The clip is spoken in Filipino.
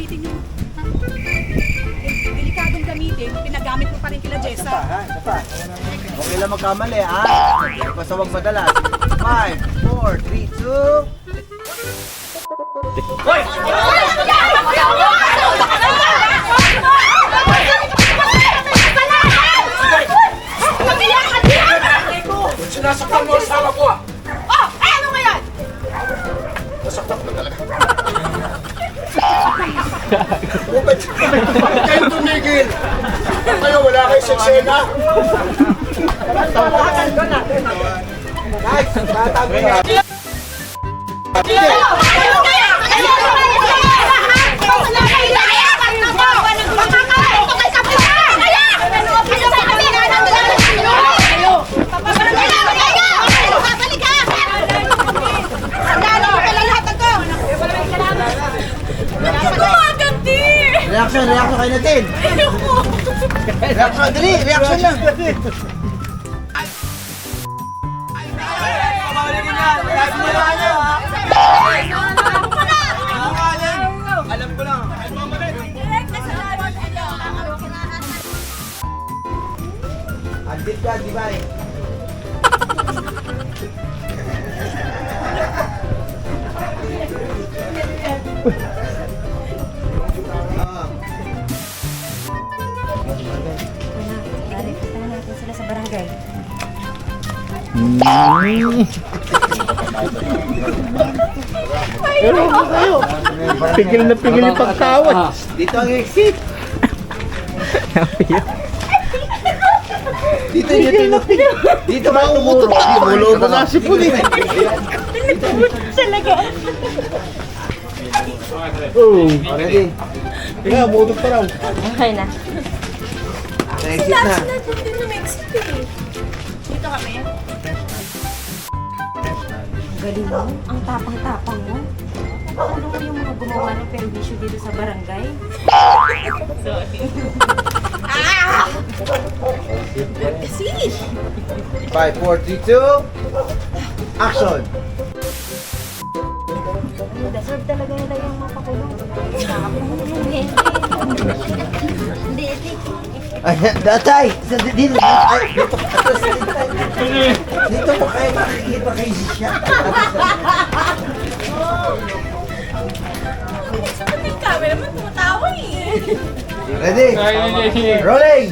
gamitin yung... Delikadong gamitin, pinagamit mo pa rin kila Jessa. Isa pa. Okay lang magkamali, ha? Basta wag madalas. 5, 4, 3, 2... Hoy! Sinasaktan mo ang asawa ko ah! Oh! Eh, ano ngayon? Nasaktan ko talaga. Bakit kayo tumigil? Kayo wala kayo sa eksena? Tawagan ko na. Guys, tatabi na. Reaction kayo natin. Reaction, dali, reaction lang. Alam ko lang. Andit ka, di ba eh? Natin sila sa barangay. Pigil na pigil yung pagtawa. Dito ang exit. Dito yung dito ba tumuro? Mulo mo na si Puli. Talaga. Oh, Ready? tingnan, butok pa raw. Okay na. Sa exit na. Dito kami. Galing mo. Ang tapang-tapang mo. Ano mo yung mga gumawa ng perwisyo dito sa barangay? Kasi! 5, 4, 3, 2. Action! Deserve talaga nila yung mapakulong. Hindi, hindi. Ay, datay! Dito, ay, dito, atas, dito mo kayo makikita kayo siya. Ba't yung camera mo tumatawa eh? Ready? Rolling!